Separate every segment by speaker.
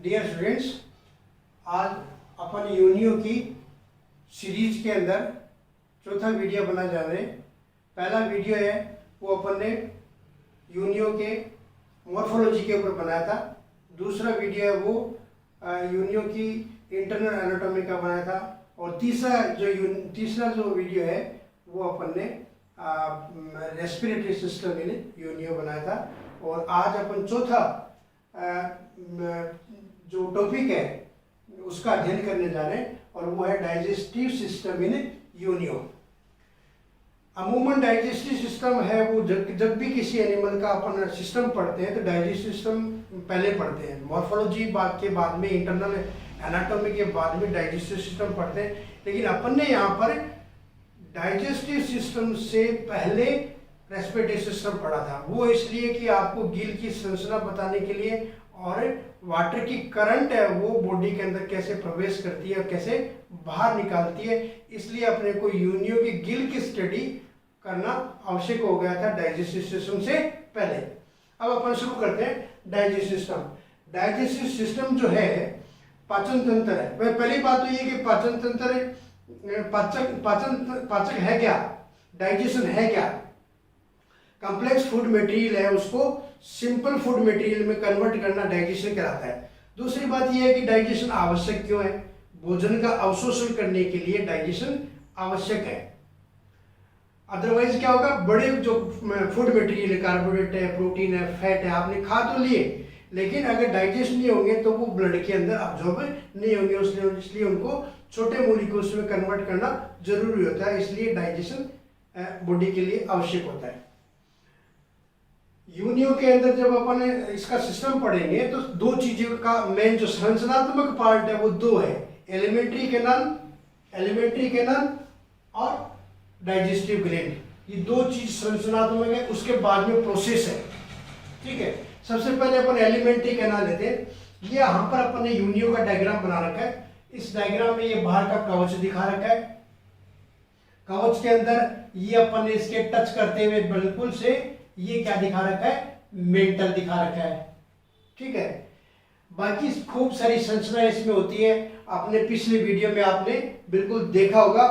Speaker 1: Dear students, आज अपन Unio की series के अंदर चौथा वीडियो बना जा रहे हैं। पहला वीडियो है वो अपन ने यूनियो के मॉर्फोलॉजी के ऊपर बनाया था। दूसरा वीडियो है वो यूनियो की इंटरनल एनाटॉमी का बनाया था। और तीसरा जो वीडियो है वो अपन ने रेस्पिरेटरी सिस्टम इन यूनियो बनाया था। और आज अपन चौथा जो टॉपिक है उसका अध्ययन करने जा रहे हैं और वो है डाइजेस्टिव सिस्टम इन यूनियो। अमूमन डाइजेस्टिव सिस्टम है वो जब भी किसी एनिमल का अपन सिस्टम पढ़ते हैं तो डाइजेस्टिव सिस्टम पहले पढ़ते हैं। मॉर्फोलॉजी के बाद में, इंटरनल एनाटॉमी के बाद में डाइजेस्टिव सिस्टम पढ़ते हैं। लेकिन अपन ने यहाँ पर डाइजेस्टिव सिस्टम से पहले रेस्पिरेटरी सिस्टम पढ़ा था। वो इसलिए कि आपको गिल की संरचना बताने के लिए और वाटर की करंट है वो बॉडी के अंदर कैसे प्रवेश करती है और कैसे बाहर निकालती है, इसलिए अपने को यूनियो की गिल की स्टडी करना आवश्यक हो गया था डाइजेस्टिव सिस्टम से पहले। अब अपन शुरू करते हैं डाइजेस्टिव सिस्टम। डाइजेस्टिव सिस्टम जो है पाचन तंत्र है। पहली बात तो ये कि पाचन तंत्र पाचक है क्या, डाइजेशन है क्या। कॉम्प्लेक्स फूड मटेरियल है उसको सिंपल फूड मटेरियल में कन्वर्ट करना डाइजेशन कहलाता है। दूसरी बात यह है कि डाइजेशन आवश्यक क्यों है। भोजन का अवशोषण करने के लिए डाइजेशन आवश्यक है। अदरवाइज क्या होगा, बड़े जो फूड मटेरियल है, कार्बोहाइड्रेट है, प्रोटीन है, फैट है, आपने खा तो लिए लेकिन अगर डाइजेस्ट नहीं होंगे तो वो ब्लड के अंदर अब्जॉर्ब नहीं होंगे। इसलिए उनको छोटे मॉलिक्यूल्स में कन्वर्ट करना जरूरी होता है। इसलिए डाइजेशन बॉडी के लिए आवश्यक होता है। यूनियो के अंदर जब अपन इसका सिस्टम पढ़ेंगे तो दो चीजों का मेन जो संरचनात्मक पार्ट है वो दो है, एलिमेंट्री कैनाल और डाइजेस्टिव ग्लैंड। ये दो चीज संरचनात्मक है, उसके बाद में प्रोसेस है। ठीक है, सबसे पहले अपन एलिमेंट्री कैनाल लेते हैं। ये यहाँ पर अपन ने यूनियो का डायग्राम बना रखा है। इस डायग्राम में ये बाहर का कवच दिखा रखा है। कवच के अंदर ये अपन ने इसके टच करते हुए बिल्कुल से ये क्या दिखा रखा है, मेंटल दिखा रखा है। ठीक है, बाकी खूब सारी संरचना इसमें होती है। आपने पिछले वीडियो में आपने बिल्कुल देखा होगा।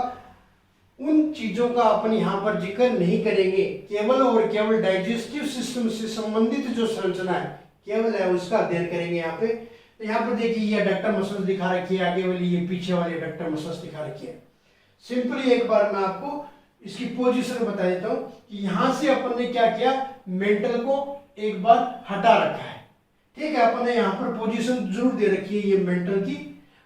Speaker 1: उन चीजों का अपन यहाँ पर जिक्र नहीं करेंगे, केवल और केवल डाइजेस्टिव सिस्टम से संबंधित जो संरचना है केवल है उसका अध्ययन करेंगे। यहाँ पे तो यहाँ पर देखिए ये अडक्टर मसल्स दिखा रखी है, आगे वाली ये पीछे वाली अडक्टर मसल्स दिखा रखी है। सिंपली एक बार मैं आपको इसकी पोजीशन बता देता हूं कि यहां से अपन ने क्या किया, मेंटल को एक बार हटा रखा है। ठीक है, अपन ने यहां पर पोजीशन जरूर दे रखी है ये मेंटल की,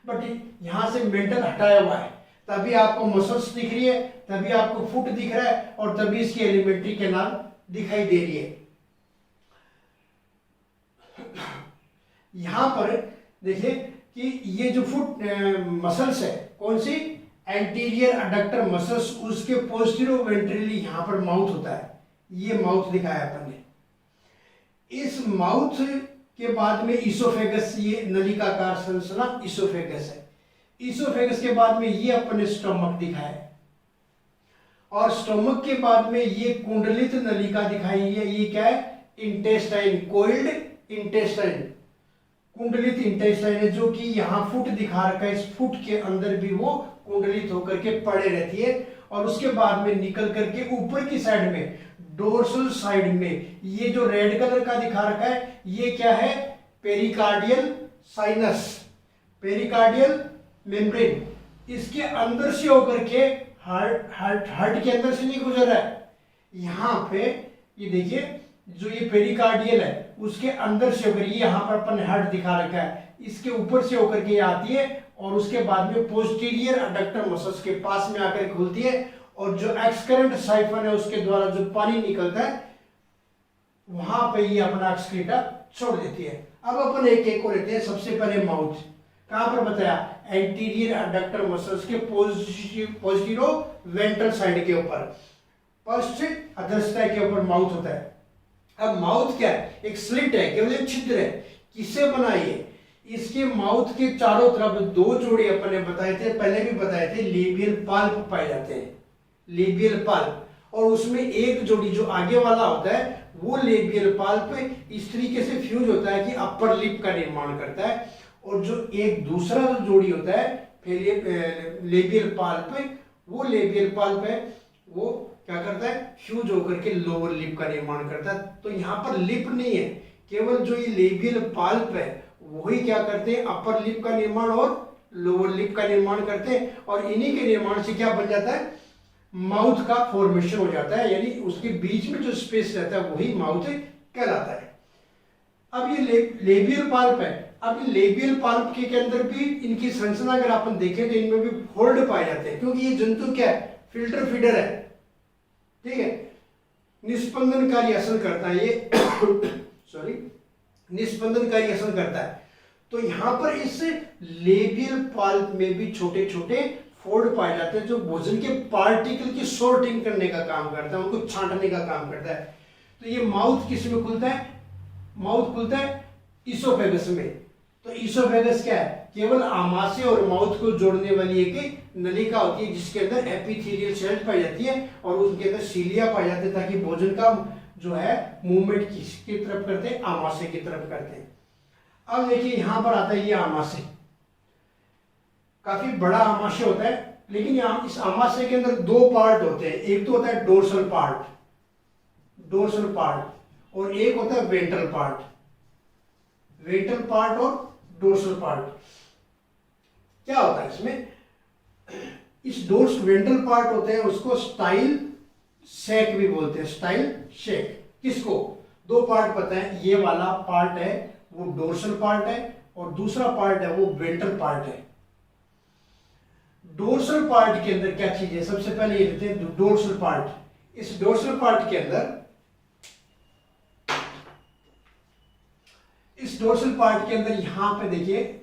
Speaker 1: बट यहां से मेंटल हटाया हुआ है। तभी आपको मसल्स दिख रही है, तभी आपको फुट दिख रहा है और तभी इसकी एलिमेंट्री कैनाल दिखाई दे रही है। यहां पर देखिए कि ये जो फुट मसल्स है कौन सी, एंटीरियर अडक्टर मसल्स, उसके पोस्टीरियर वेंट्रली यहां पर माउथ होता है। ये माउथ दिखाया अपन ने। इस माउथ के बाद में इसोफेगस, ये नलिकाकार संरचना इसोफेगस है। इसोफेगस के बाद में ये अपन ने स्टोमक दिखाया है और स्टोमक के बाद में ये कुंडलित नलिका दिखाई है। ये क्या है, इंटेस्टाइन, कोइल्ड इंटेस्टाइन, कुंडलित इंटेस्टाइन है जो कि यहाँ फुट दिखा रखा है। इस फुट के अंदर भी वो कुंडलित होकर के पड़े रहती है और उसके बाद में निकल करके ऊपर की साइड में, डोर्सल साइड में, ये जो रेड कलर का दिखा रखा है ये क्या है, पेरिकार्डियल साइनस, पेरिकार्डियल मेम्ब्रेन। इसके अंदर से होकर के हार्ट के अंदर से नहीं गुजर रहा है। यहाँ पे ये देखिए जो ये पेरिकार्डियल है उसके अंदर से होकर, ये यहाँ पर अपन हार्ट दिखा रखा है, इसके ऊपर से होकर के आती है और उसके बाद में पोस्टीरियर अडक्टर मसल्स के पास में आकर खुलती है और जो एक्सक्रेंट साइफन है उसके द्वारा जो पानी निकलता है वहां पे ये अपना एक्सक्रीटा छोड़ देती है। अब अपन एक को लेते हैं। सबसे पहले माउथ कहां पर बताया, एंटीरियर अडक्टर मसल्स के पोस्टीरियर वेंट्रल साइड के ऊपर, फर्स्ट अधस्ता के ऊपर माउथ होता है। अब माउथ क्या है, एक स्लिट है, केवल एक छिद्र है। किससे बना ये, इसके माउथ के चारों तरफ दो जोड़े अपन ने बताए थे, पहले भी बताए थे, लेबियल पल्प पाए जाते हैं, लेबियल पल्प। और उसमें एक जोड़ी जो आगे वाला होता है वो लेबियल पल्प इस तरीके से फ्यूज होता है कि अपर लिप का निर्माण करता है और जो एक दूसरा जो जोड़ी होता है लेबियल पाल्प, वो लेबियल पाल्प है वो क्या करता है, फ्यूज होकर के लोअर लिप का निर्माण करता है। तो यहाँ पर लिप नहीं है, केवल जो ये लेबियल पाल्प है वही क्या करते हैं, अपर लिप का निर्माण और लोअर लिप का निर्माण करते हैं, और इन्हीं के निर्माण से क्या बन जाता है, माउथ का फॉर्मेशन हो जाता है, यानी उसके बीच में जो स्पेस रहता है वही माउथ कहलाता है। अब ये लेबियल पाल्प है, अब लेबियल पाल्प के अंदर भी इनकी संरचना अगर अपन देखें तो इनमें भी फोल्ड पाए जाते हैं, क्योंकि ये जंतु क्या है, फिल्टर फीडर है, ठीक है, निस्पंदनकारी असर करता है ये सॉरी निस्पंदनकारी असर करता है। तो यहां पर इस लेबियल पाल्प में भी छोटे छोटे फोल्ड पाए जाते हैं जो भोजन के पार्टिकल की सॉर्टिंग करने का काम करता है, उनको छांटने का काम करता है। तो ये माउथ किस में खुलता है, माउथ खुलता है ईसोफेगस में। तो ईसोफेगस क्या है, केवल आमाशय और माउथ को जोड़ने वाली एक नलिका होती है जिसके अंदर एपिथेलियल सेल्स पाई जाती है और उसके अंदर सीलिया पाए जाते हैं, ताकि भोजन का जो है मूवमेंट किसकी तरफ करते हैं, आमाशय की तरफ करते हैं। अब देखिए यहां पर आता है ये आमाशय, काफी बड़ा आमाशय होता है, लेकिन यहाँ इस आमाशय के अंदर दो पार्ट होते हैं, एक तो होता है डोर्सल पार्ट और एक होता है वेंट्रल पार्ट और डोर्सल पार्ट। क्या होता है इसमें, इस वेंट्रल पार्ट होते हैं उसको स्टाइल सेक भी बोलते हैं, स्टाइल शेक। किसको, दो पार्ट पता है, ये वाला पार्ट है वो डोर्सल पार्ट है और दूसरा पार्ट है वो वेंट्रल पार्ट है। डोर्सल पार्ट के अंदर क्या चीज है, सबसे पहले ये लेते हैं डोर्सल पार्ट। इस डोर्सल पार्ट के अंदर, इस डोर्सल पार्ट के अंदर यहां पे देखिए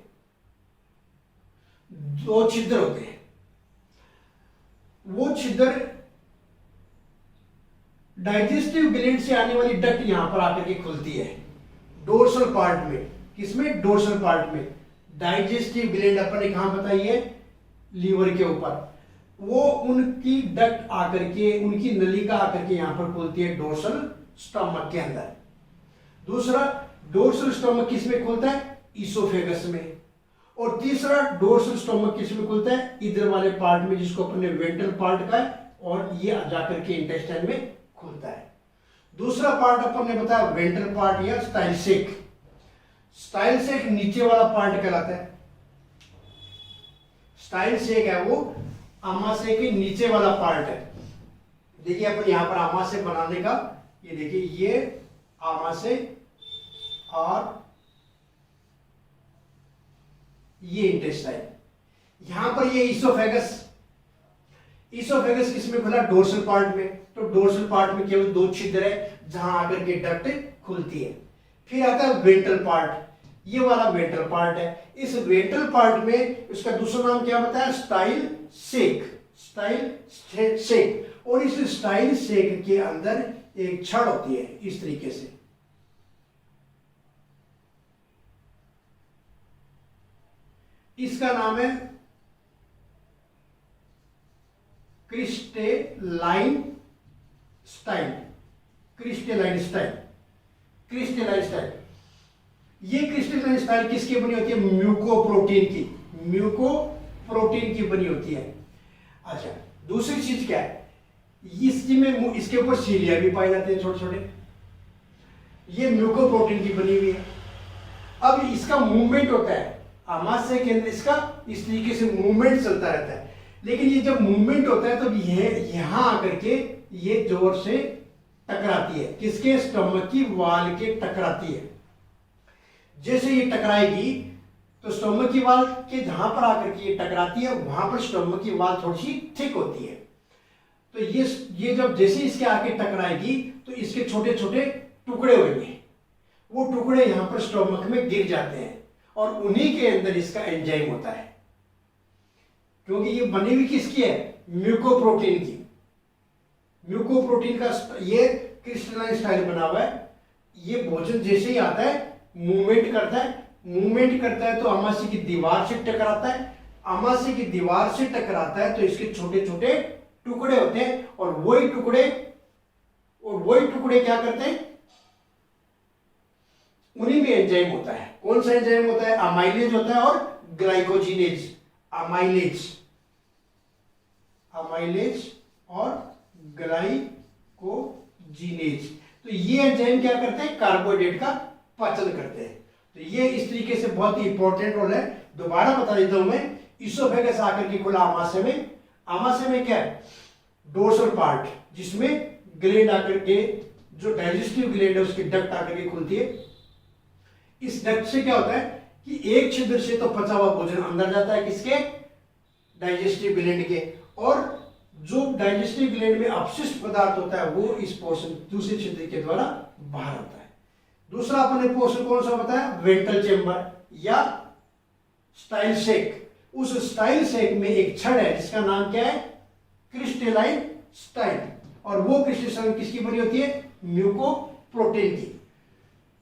Speaker 1: दो छिद्र होते हैं, वो छिद्र डाइजेस्टिव ग्लैंड से आने वाली डक्ट यहां पर आकर के खुलती है डोर्सल पार्ट में। किसमें, डोर्सल पार्ट में। डाइजेस्टिव ग्लैंड अपन ने कहां बताई है, लीवर के ऊपर। वो उनकी डक्ट आकर के, उनकी नलिका आकर के यहां पर खुलती है डोर्सल स्टमक के अंदर। दूसरा डोर्सल स्टमक किस में खुलता है, ईसोफेगस में। और तीसरा डोर्सल स्टमक किस में खुलता है, इधर वाले पार्ट में जिसको अपन ने वेंट्रल पार्ट का है, और ये जाकर के इंटेस्टाइन में खुलता है। दूसरा पार्ट अपन ने बताया वेंट्रल पार्ट या स्टाइल सेक। स्टाइल सेक नीचे वाला पार्ट कहलाता है, स्टाइल सेक है वो आमाशय के नीचे वाला पार्ट है। देखिए अपन यहां पर आमाशय बनाने का, ये देखिए ये आमाशय और ये इंटेस्टाइन, यहां पर ये ईसोफेगस। ईसोफेगस किसमें खुला, डोर्सल पार्ट में। तो डोर्सल पार्ट में केवल दो छिद्र है जहां आकर के डक्ट खुलती है। फिर आता है वेंट्रल पार्ट, ये वाला वेंट्रल पार्ट है। इस वेंट्रल पार्ट में इसका दूसरा नाम क्या बताया, स्टाइल सेक। और इस स्टाइल सेक के अंदर एक छड़ होती है इस तरीके से, इसका नाम है क्रिस्टेलाइन स्टाइल। ये क्रिस्टेलाइन स्टाइल किसकी बनी होती है, म्यूकोप्रोटीन की बनी होती है। अच्छा, दूसरी चीज क्या है, इसके ऊपर सीलिया भी पाए जाते हैं छोटे छोटे, ये म्यूकोप्रोटीन की बनी हुई है। अब इसका मूवमेंट होता है आमाशय के अंदर, इसका इस तरीके से मूवमेंट चलता रहता है। लेकिन ये जब मूवमेंट होता है तो यहां आकर के ये जोर से टकराती है, किसके, स्टमक की वाल के टकराती है। जैसे ये टकराएगी तो स्टमक की वाल के जहां पर आकर के ये टकराती है वहां पर स्टमक की वाल थोड़ी सी थिक होती है। तो ये जब जैसे इसके आके टकराएगी तो इसके छोटे छोटे टुकड़े होंगे, वो टुकड़े यहां पर स्टमक में गिर जाते हैं और उन्हीं के अंदर इसका एंजाइम होता है, क्योंकि ये बनी हुई किसकी है, म्यूकोप्रोटीन की। म्यूकोप्रोटीन का ये क्रिस्टलाइन स्टाइल बना हुआ है। ये भोजन जैसे ही आता है मूवमेंट करता है तो आमाशय की दीवार से टकराता है। आमाशय की दीवार से टकराता है तो इसके छोटे छोटे टुकड़े होते हैं और वही टुकड़े क्या करते हैं, उन्हीं में एंजाइम होता है। कौन सा एंजाइम होता है? अमाइलेज होता है और ग्लाइकोजिनेज। अमाइलेज और ग्लाइकोजिनेज। तो ये एंजाइम क्या करते हैं? कार्बोहाइड्रेट का पाचन करते हैं। तो ये इस तरीके से बहुत ही इंपॉर्टेंट रोल है। दोबारा बता देता हूं मैं, इसोफेगस आकर के खुला आमाशय में। आमाशय में क्या है? डोर्सल पार्ट, जिसमें ग्लैंड आकर के, जो डाइजेस्टिव ग्लैंड है उसकी डक्ट आकर के खुलती है। इस डक्ट से क्या होता है कि एक छिद्र से तो पचा हुआ भोजन अंदर जाता है, किसके? डाइजेस्टिव ग्लैंड के। और जो डाइजेस्टिव ग्लैंड में अपशिष्ट पदार्थ होता है वो इस पोर्शन दूसरे छिद्र के द्वारा बाहर आता है। दूसरा अपने पोर्शन कौन सा बताया? वेंट्रल चेंबर या स्टाइल सेक। उस स्टाइल सेक में एक छड़ है जिसका नाम क्या है? Crystalline style. और वो क्रिस्टलाइन किसकी बनी होती है? म्यूकोप्रोटीन की।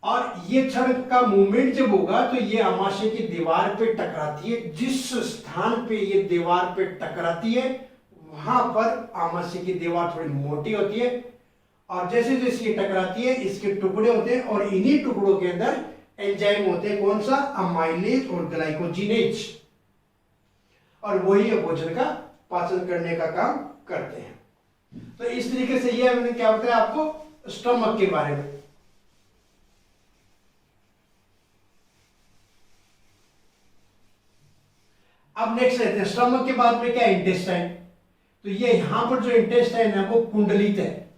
Speaker 1: और ये छड़ का मूवमेंट जब होगा तो ये आमाशय की दीवार पे टकराती है। जिस स्थान पे ये दीवार पे टकराती है वहां पर आमाशय की दीवार थोड़ी मोटी होती है, और जैसे जैसे ये टकराती है इसके टुकड़े होते हैं, और इन्हीं टुकड़ों के अंदर एंजाइम होते हैं। कौन सा? अमाइलेज और ग्लाइकोजिनेज। और वही भोजन का पाचन करने का काम करते हैं। तो इस तरीके से ये मैंने क्या बताया आपको स्टमक के बारे में। अब नेक्स्ट लेते हैं स्टमक के बाद में क्या? इंटेस्टाइन। तो ये यहां पर जो इंटेस्टाइन है वो कुंडलित है,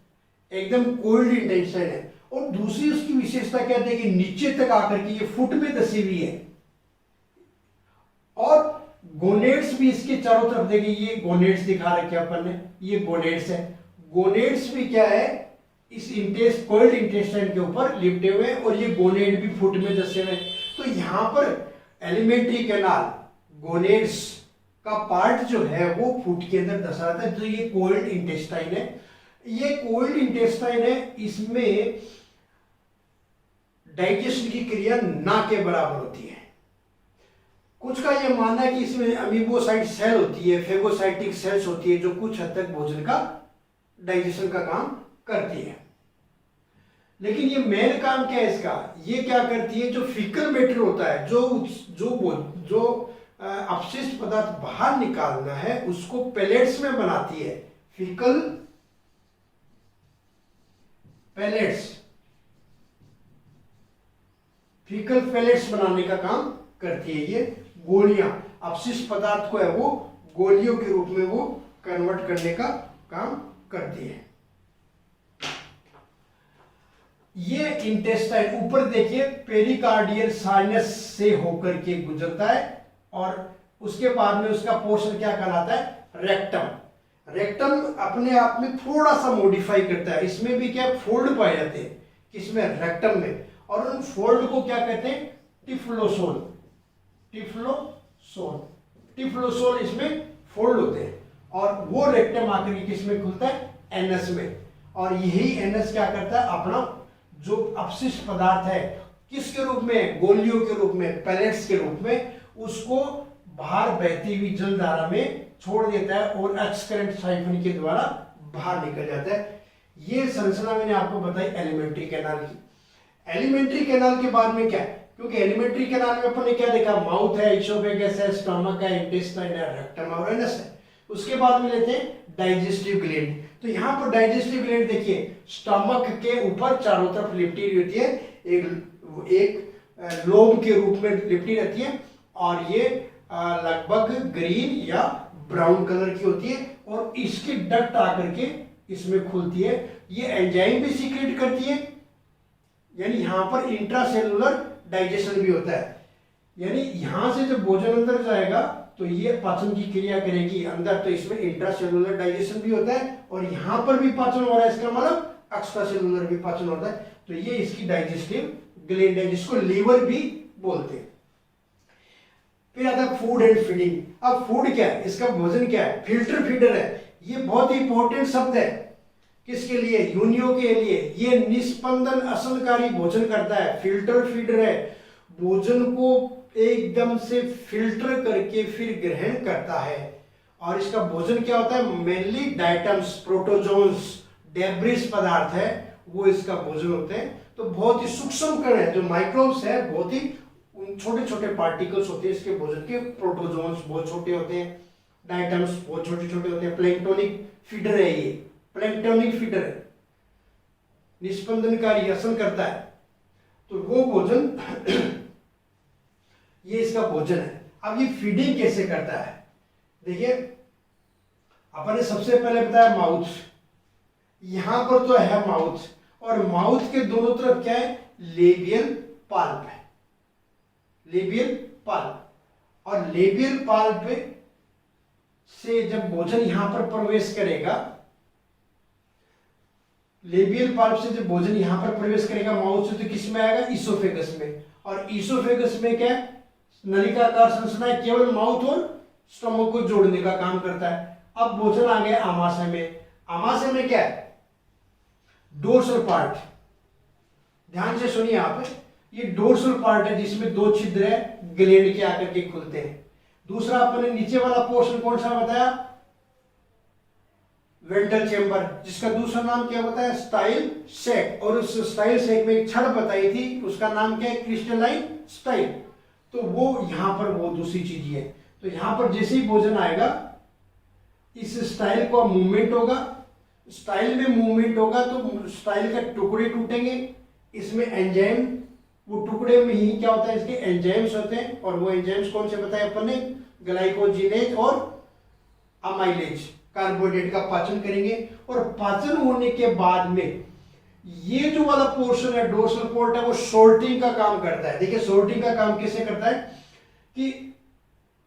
Speaker 1: एकदम कोल्ड इंटेस्टाइन है। और दूसरी उसकी विशेषता क्या है कि नीचे तक आकर के ये फुट में धसी हुई है। और गोनेड्स भी इसके चारों तरफ देखिए, ये गोनेड्स दिखा रखे अपन ने, ये गोनेड्स है। गोनेड्स भी क्या है? इस कोल्ड इंटेस्टाइन के ऊपर लिपटे हुए, और ये गोनेड भी फुट में धसे हुए। तो यहां पर एलिमेंट्री कैनाल, गोनेड्स का पार्ट जो है वो फुट के अंदर धसा रहता है। तो ये कोल्ड इंटेस्टाइन है। ये कोल्ड इंटेस्टाइन है, इसमें डाइजेशन की क्रिया ना के बराबर होती है। कुछ का यह मानना है कि इसमें अमीबोसाइट सेल होती है, फेगोसाइटिक सेल्स होती है, जो कुछ हद तक भोजन का डाइजेशन का काम करती है। लेकिन ये मेन काम क्या है इसका? ये क्या करती है? जो फीकल मैटर होता है, जो अपशिष्ट पदार्थ बाहर निकालना है, उसको पेलेट्स में बनाती है। फीकल पेलेट्स बनाने का काम करती है। ये गोलियां, अपशिष्ट पदार्थ को है वो गोलियों के रूप में वो कन्वर्ट करने का काम करती है। ये इंटेस्टाइन ऊपर देखिए पेरिकार्डियल साइनस से होकर के गुजरता है, और उसके बाद में उसका पोर्शन क्या कहलाता है? रेक्टम। रेक्टम अपने आप में थोड़ा सा मॉडिफाई करता है। इसमें भी क्या फोल्ड पाए जाते हैं, किसमें? रेक्टम में। और उन फोल्ड को क्या कहते हैं? टिफ्लोसोल इसमें फोल्ड होते हैं। और वो रेक्टम आकर के किसमें खुलता है? एनस में। और यही एनस क्या करता है? अपना जो अपशिष्ट पदार्थ है किसके रूप में? गोलियों के रूप में, पैलेट्स के रूप में, उसको बाहर बहती हुई जलधारा में छोड़ देता है और एक्सक्रेंट साइफन के द्वारा बाहर निकल जाता है। ये संरचना मैंने आपको बताई एलिमेंट्री कैनाल की। एलिमेंट्री कैनाल के बाद में क्या है? क्योंकि एलिमेंट्री कैनाल में अपन ने क्या देखा? माउथ है, इसोफेगस है, स्टमक है, इंटेस्टाइन है, रेक्टम और एनस है। उसके बाद में लेते हैं डाइजेस्टिव ग्लैंड। तो यहां पर डाइजेस्टिव ग्लैंड देखिए स्टमक के ऊपर चारों तरफ लिपटी रहती है, एक लोब के रूप में लिपटी रहती है, और ये लगभग ग्रीन या ब्राउन कलर की होती है, और इसकी डक्ट आकर के इसमें खुलती है। ये एंजाइम भी सीक्रेट करती है, यानी यहां पर इंट्रासेलुलर डाइजेशन भी होता है। यानी यहां से जब भोजन अंदर जाएगा तो ये पाचन की क्रिया करेगी अंदर, तो इसमें इंट्रासेलुलर डाइजेशन भी होता है, और यहां पर भी पाचन हो रहा है, इसका मतलब एक्स्ट्रासेलुलर भी पाचन होता है। तो ये इसकी डाइजेस्टिव ग्लैंड है, जिसको लीवर भी बोलते हैं। फिर आता है फूड एंड फीडिंग। अब फूड क्या है? इसका भोजन क्या है? फिल्टर फीडर है। ये बहुत ही इंपॉर्टेंट शब्द है। किसके लिए? यूनियो के लिए। ये निस्पंदन असंकारी भोजन करता है, फिल्टर फीडर है। भोजन को एकदम से फिल्टर करके फिर ग्रहण करता है। और इसका भोजन क्या होता है? मेनली डाइटम्स, प्रोटोजोन्स, डेब्रिस पदार्थ है, वो इसका भोजन होते हैं। तो बहुत ही सूक्ष्म कण है, जो माइक्रोब्स है, बहुत ही छोटे छोटे पार्टिकल्स होते हैं इसके भोजन के, प्रोटोजोन्स बहुत छोटे होते हैं, डायटम्स बहुत छोटे छोटे होते हैं, प्लैंक्टोनिक फीडर है, ये प्लैंक्टोनिक फीडर है, निस्पंदनकारी श्वसन करता है। तो वो भोजन ये इसका भोजन है। अब ये फीडिंग कैसे करता है, देखिए अपन ने सबसे पहले बताया माउथ, यहां पर तो है माउथ, और माउथ के दोनों तरफ क्या है, लेबियल पाल्प है, लेबियल पाल्प, और लेबियल पाल्प से जब भोजन यहां पर प्रवेश करेगा, लेबियल पाल्प से जब भोजन यहां पर प्रवेश करेगा माउथ से, तो किस में आएगा, ईसोफेगस में, और ईसोफेगस में क्या है, नलिकाकार संरचना है, केवल माउथ और स्टमक को जोड़ने का काम करता है। अब भोजन आ गया आमाशय में, आमाशय में क्या है, डोर्सल पार्ट, ध्यान से सुनिए आप, ये डोर्सल पार्ट है जिसमें दो छिद्र है, ग्लैंड के आकर के खुलते हैं। दूसरा अपने नीचे वाला पोर्शन कौन सा बताया, वेंट्रल चेंबर, जिसका दूसरा नाम क्या बताया, स्टाइल सैक, और उस स्टाइल सैक में एक छड़ बताई थी, उसका नाम क्या है, क्रिस्टलाइन स्टाइल। तो वो यहां पर वो दूसरी चीज है। तो यहां पर जैसे ही भोजन आएगा, इस स्टाइल का मूवमेंट होगा, स्टाइल में मूवमेंट होगा तो स्टाइल के टुकड़े टूटेंगे, इसमें एंजाइम, वो टुकड़े में ही क्या होता है, इसके एंजाइम्स होते हैं, और वो एंजाइम्स कौन से बताए अपन ने, ग्लाइकोजिनेज और अमाइलेज, कार्बोहाइड्रेट का पाचन करेंगे। और पाचन होने के बाद में ये जो वाला पोर्शन है, डोर्सल पोर्ट है, वो सोर्टिंग का काम करता है। देखिए सोर्टिंग का काम कैसे करता है कि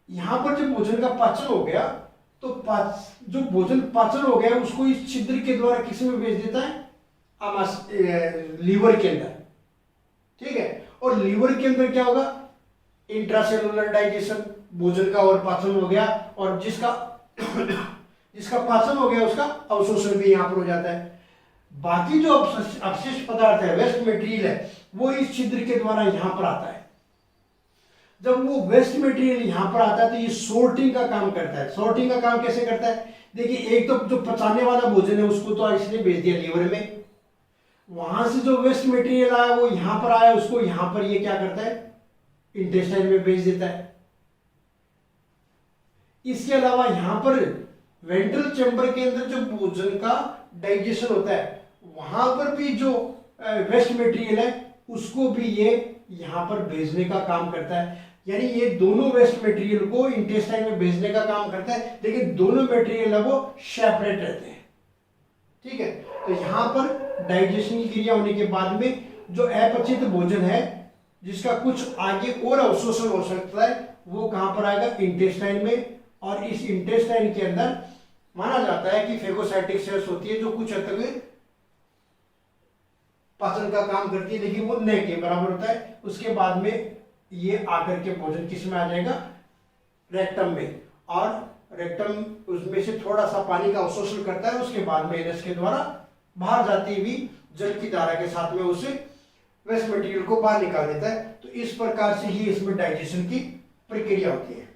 Speaker 1: यहां पर जब भोजन का पाचन हो गया, तो जो भोजन पाचन हो गया उसको इस छिद्र के द्वारा किस में भेज देता है, लीवर के अंदर, ठीक है। और लीवर के अंदर क्या होगा, इंट्रासेलुलर डाइजेशन, भोजन का और पाचन हो गया, और जिसका पाचन हो गया उसका अवशोषण भी यहां पर हो जाता है। बाकी जो अपशिष्ट पदार्थ है, वेस्ट मटेरियल है, वो इस छिद्र के द्वारा यहां पर आता है। जब वो वेस्ट मटेरियल यहां पर आता है तो ये सोर्टिंग का काम करता है। सोर्टिंग का काम कैसे करता है, देखिए एक तो जो पचाने वाला भोजन है उसको तो इसने भेज दिया लीवर में, वहां से जो वेस्ट मटेरियल आया वो यहां पर आया, उसको यहां पर ये क्या करता है, इंटेस्टाइन में भेज देता है। इसके अलावा यहां पर वेंट्रल चैम्बर के अंदर जो भोजन का डाइजेशन होता है, वहां पर भी जो वेस्ट मटेरियल है उसको भी ये यहां पर भेजने का काम करता है। यानी ये दोनों वेस्ट मटेरियल को इंटेस्टाइन में भेजने का काम करता है, लेकिन दोनों मटेरियल है वो सेपरेट रहते हैं, ठीक है। तो यहां पर डाइजेशन की क्रिया होने के बाद में जो अपचित भोजन है, जिसका कुछ आगे और अवशोषण हो सकता है, वो कहां पर आएगा, इंटेस्टाइन में। और इस इंटेस्टाइन के अंदर माना जाता है कि फेगोसाइटिक सेल्स होती है जो कुछ हद तक पाचन का काम करती है, लेकिन वो न के बराबर होता है। उसके बाद में ये आकर के भोजन किस में आ जाएगा, रेक्टम में, और रेक्टम उसमें से थोड़ा सा पानी का अवशोषण करता है, उसके बाद में एनस के द्वारा बाहर जाती हुई जल की धारा के साथ में उसे वेस्ट मटेरियल को बाहर निकाल देता है। तो इस प्रकार से ही इसमें डाइजेशन की प्रक्रिया होती है।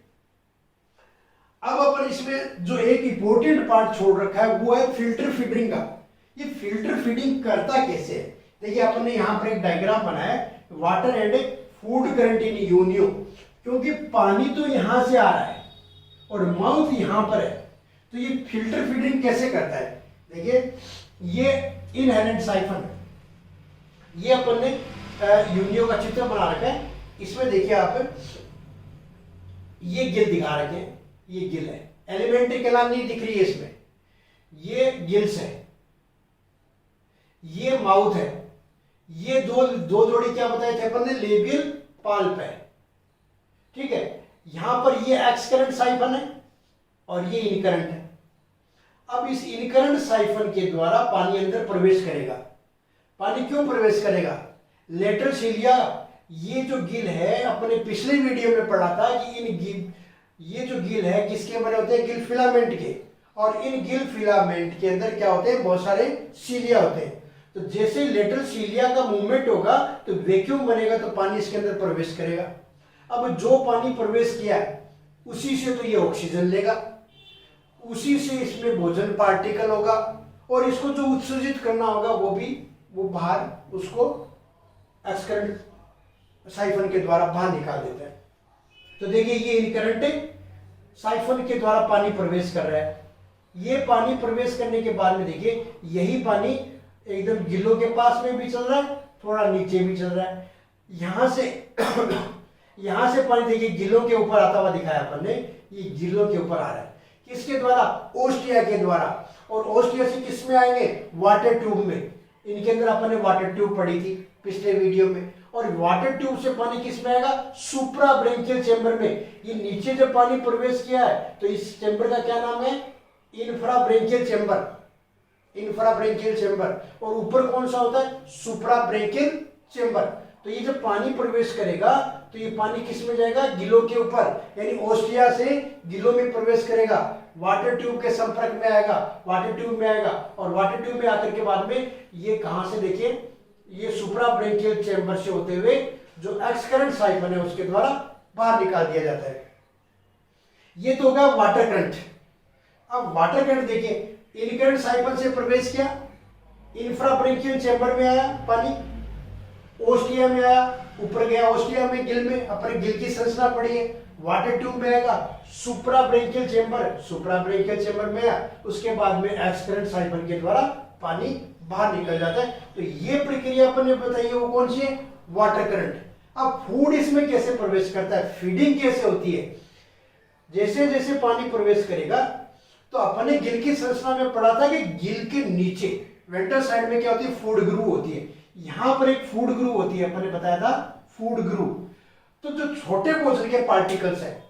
Speaker 1: अब अपन इसमें जो एक इंपॉर्टेंट पार्ट छोड़ रखा है वो है फिल्टर फीडिंग का। ये फिल्टर फीडिंग करता कैसे है, देखिए अपन ने यहाँ पर एक डायग्राम बनाया है, water and food current in Unio, क्योंकि पानी तो यहां से आ रहा है और माउथ यहां पर है, तो ये फिल्टर फीडिंग कैसे करता है। देखिए ये इनहेरेंट साइफन है, ये अपन ने यूनियो का चित्र बना रखा है। इसमें देखिए आप, ये गिल दिखा रखे हैं, ये गिल है, एलिमेंट्री कलाम नहीं दिख रही है इसमें, ये गिल्स है, ये माउथ है, ये दो जोड़ी क्या बताए थे अपन ने, लेबियल पाल्प है, ठीक है। यहां पर ये एक्सकरेंट साइफन है और ये इनकरेंट है। अब इस इनकरेंट साइफन के द्वारा पानी अंदर प्रवेश करेगा। पानी क्यों प्रवेश करेगा, लेटरल सिलिया, ये जो गिल है अपने पिछले वीडियो में पढ़ा था कि ये जो गिल है किसके बने होते हैं, गिल फिलामेंट के, और इन गिल फिलामेंट के अंदर क्या होते हैं, बहुत सारे सीलिया होते हैं। तो जैसे लेटरल सीलिया का मूवमेंट होगा तो वैक्यूम बनेगा, तो पानी इसके अंदर प्रवेश करेगा। अब जो पानी प्रवेश किया उसी से तो ये ऑक्सीजन लेगा, उसी से इसमें भोजन पार्टिकल होगा, और इसको जो उत्सर्जित करना होगा वो बाहर उसको एक्सकरेंट साइफन के द्वारा बाहर निकाल देता है। तो देखिए ये इनकरेंट है, साइफन के द्वारा पानी प्रवेश कर रहा है। ये पानी प्रवेश करने के बाद में देखिए यही पानी एकदम गिल्लों के पास में भी चल रहा है, थोड़ा नीचे भी चल रहा है। यहां से यहां से पानी देखिए गिल्लों के ऊपर आता हुआ दिखाया अपन ने, ये गिल्लों के ऊपर आ रहा है। किसके द्वारा? ओस्टिया के द्वारा। और ओस्टिया से किस में आएंगे? वाटर ट्यूब में। इनके अंदर अपन ने वाटर ट्यूब पढ़ी थी पिछले वीडियो में। और वाटर ट्यूब से पानी किस में आएगा? सुप्रा ब्रेंकियल चेंबर में। ये नीचे जब पानी प्रवेश किया है तो इस चेंबर का क्या नाम है? Infra branchial chamber. Infra branchial chamber. और ऊपर कौन सा होता है? सुप्रा ब्रेंकियल चेंबर। तो ये जब पानी प्रवेश करेगा तो ये पानी किस में जाएगा? गिलों के ऊपर, यानी ओस्टिया से गिलों में प्रवेश करेगा, वाटर ट्यूब के संपर्क में आएगा, वाटर ट्यूब में आएगा। और वाटर ट्यूब में आकर के बाद में ये कहां से देखिए, ये सुप्रा ब्रेंकियल चेंबर से होते हुए जो एक्सकरेंट साइफन है उसके द्वारा बाहर निकाल दिया जाता है। ये तो होगा वाटर करंट। अब वाटर करंट देखिए, इनकरेंट साइफन से प्रवेश किया, इंफ्रा ब्रेंकियल चेंबर में आया पानी, ओस्टिया में आया, ऊपर गया ओस्टिया में, गिल में, अपर गिल की संरचना पड़ी है, वाटर ट्यूब में आएगा, सुप्रा ब्रेंकियल चेंबर, सुप्रा ब्रेंकियल चेंबर में आया, उसके बाद में एक्सकरेंट साइफन के द्वारा पानी बाहर निकल जाता है। तो ये प्रक्रिया अपन ने बताई है वो कौन सी है? Water current. अब फूड इसमें कैसे प्रवेश करता है, फीडिंग कैसे होती है? जैसे जैसे पानी प्रवेश करेगा तो अपन ने गिल की संरचना में पढ़ा था कि गिल के नीचे वेंट्रल साइड में क्या होती है? फूड ग्रूव होती है। यहां पर एक फूड ग्रूव होती है, अपन ने बताया था फूड ग्रूव। तो जो छोटे भोजन के पार्टिकल्स है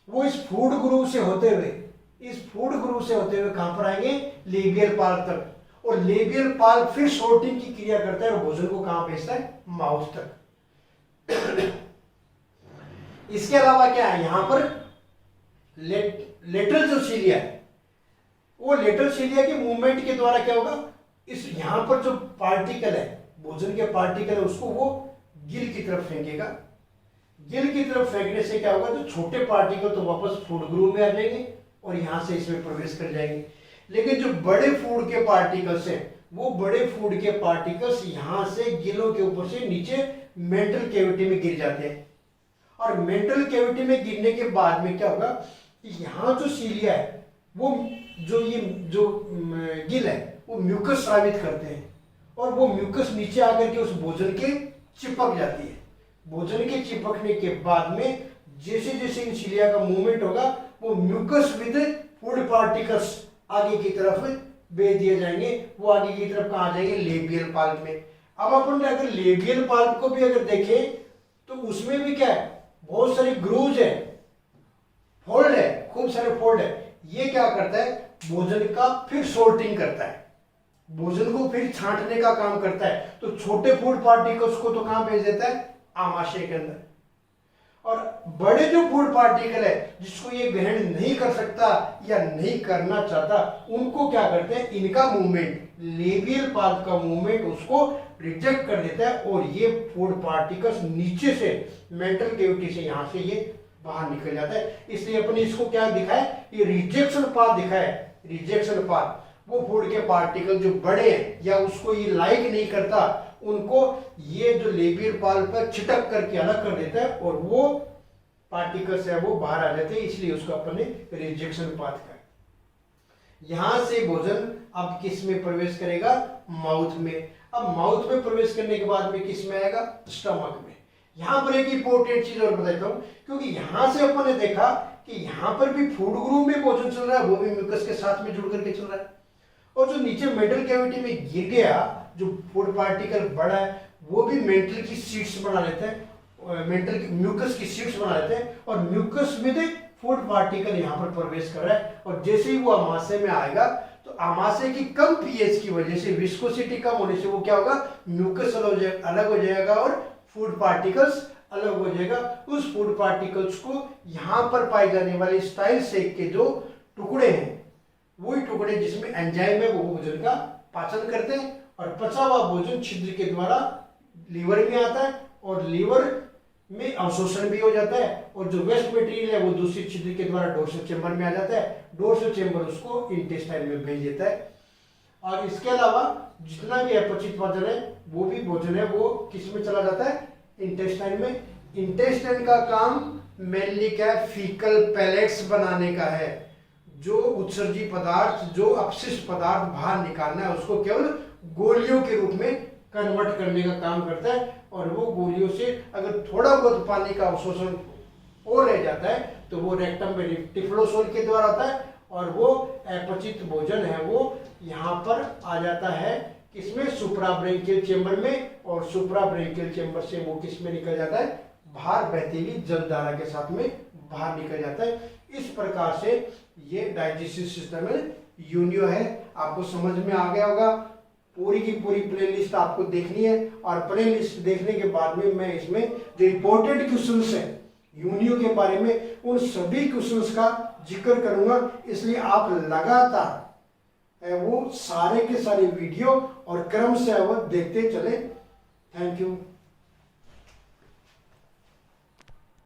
Speaker 1: वो इस फूड ग्रूव से होते हुए, इस फूड ग्रूव से होते हुए कहां पर आएंगे? लेबियल पाल्प तक। और लेबियल पाल्प फिर सॉर्टिंग की क्रिया करता है और भोजन को कहां भेजता है? माउथ तक। इसके अलावा क्या है यहां पर? लेटरल जो सीलिया है, वो लेटरल सीलिया के मूवमेंट के द्वारा क्या होगा? इस यहां पर जो पार्टिकल है, भोजन के पार्टिकल है, उसको वो गिल की तरफ फेंकेगा। गिल की तरफ फेंकने से क्या होगा? जो छोटे पार्टिकल तो वापस फूड ग्रूव में आ जाएंगे और यहां से इसमें प्रवेश कर जाएंगे। लेकिन जो बड़े फूड के पार्टिकल्स हैं, वो बड़े फूड के पार्टिकल्स यहां से गिलों के ऊपर से नीचे मेंटल कैविटी में गिर जाते हैं। और मेंटल कैविटी में गिरने के बाद में क्या होगा? यहां जो सीलिया है, वो जो गिल है वो म्यूकस स्रावित करते हैं और वो म्यूकस नीचे आकर के उस भोजन के चिपक जाती है। भोजन के चिपकने के बाद में जैसे जैसे इन सीलिया का मूवमेंट होगा वो म्यूकस विद फूड पार्टिकल्स आगे की तरफ भेज दिए जाएंगे। वो आगे की तरफ कहां जाएंगे? लेबियल पाल्प में। अब अपन अगर लेबियल पाल्प को भी अगर देखें तो उसमें भी क्या है? बहुत सारे ग्रूव्स है, फोल्ड है, खूब सारे फोल्ड है। ये क्या करता है? भोजन का फिर सॉर्टिंग करता है, भोजन को फिर छांटने का काम करता है। तो छोटे फूड पार्टिकल्स को तो कहां भेज देता है? आमाशय के अंदर। और बड़े जो फूड पार्टिकल है जिसको ये ग्रहण नहीं कर सकता या नहीं करना चाहता, उनको क्या करते हैं? इनका मूवमेंट, लेबियल पाल्प का मूवमेंट उसको रिजेक्ट कर देता है और ये फूड पार्टिकल्स नीचे से मेंटल कैविटी से यहां से ये बाहर निकल जाता है। इसलिए अपने इसको क्या दिखाया? ये रिजेक्शन पाथ दिखाया। रिजेक्शन पाथ, वो फूड के पार्टिकल जो बड़े हैं या उसको ये लाइक नहीं करता, उनको ये जो लेबियल पाल्प पर छिटक करके अलग कर देता है और वो पार्टिकल्स है वो बाहर आ जाते हैं। इसलिए उसको अपन ने रिजेक्शन पाथ कहा। यहां से भोजन अब किस में प्रवेश करेगा? माउथ में। अब माउथ में प्रवेश करने के बाद में किस में आएगा? स्टमक में। यहां पर एक इंपॉर्टेंट चीज और बताता हूं, क्योंकि यहां से अपन ने देखा कि यहां पर भी फूड ग्रूव में भोजन चल रहा है, वो भी म्यूकस के साथ में जुड़ करके चल रहा है। और जो नीचे मेंटल कैविटी में गिर गया जो फूड पार्टिकल बड़ा है, वो भी मेंटल की सीट्स बना लेते हैं, मेंटल म्यूकस की सीट्स बना लेते हैं और म्यूकस में फूड पार्टिकल यहाँ पर प्रवेश कर रहा है। और जैसे ही वो आमाशय में आएगा तो आमाशय की कम पीएच की वजह से, विस्कोसिटी कम होने से वो क्या होगा? म्यूकस अलग हो जाएगा और फूड पार्टिकल्स अलग हो जाएगा। उस फूड पार्टिकल्स को यहाँ पर पाए जाने वाले स्टाइल सेक के जो टुकड़े हैं, वही टुकड़े जिसमें एंजाइम है, वो भोजन का पाचन करते हैं और पचा हुआ भोजन छिद्र के द्वारा लीवर में आता है और लीवर में अवशोषण भी हो जाता है और जो वेस्ट मटेरियल है वो दूसरी छिद्र के द्वारा डोर्सल चेंबर में आ जाता है। डोर्सल चेंबर उसको इंटेस्टाइन में भेज देता है। और इसके अलावा जितना भी अपचित भोजन है वो भी भोजन है वो किस में चला जाता है? इंटेस्टाइन में। इंटेस्टाइन का काम मेनली क्या है, फीकल पैलेट्स बनाने का है। जो उत्सर्जी पदार्थ, जो अपशिष्ट पदार्थ बाहर निकालना है उसको केवल गोलियों के रूप में कन्वर्ट करने का काम करता है। और वो गोलियों से अगर थोड़ा बहुत पानी का अवशोषण और रह जाता है तो वो रेक्टम में टिफ्लोसोल के द्वारा होता है और वो अपचित भोजन है वो यहाँ पर आ जाता है किसमें, सुप्राब्रेंकियल चेंबर में। और सुप्राब्रेंकियल चेंबर से वो किस में निकल जाता है, बाहर बहती हुई जल धारा के साथ में बाहर निकल जाता है। इस प्रकार से ये डाइजेस्टिव सिस्टम है, यूनियो है। आपको समझ में आ गया होगा। पूरी की पूरी प्लेलिस्ट आपको देखनी है और प्लेलिस्ट देखने के बाद में मैं इसमें जो इंपॉर्टेंट क्वेश्चंस है यूनियो के बारे में उन सभी क्वेश्चंस का जिक्र करूंगा। इसलिए आप लगातार वो सारे के सारे वीडियो और क्रम से वो देखते चले। Thank you.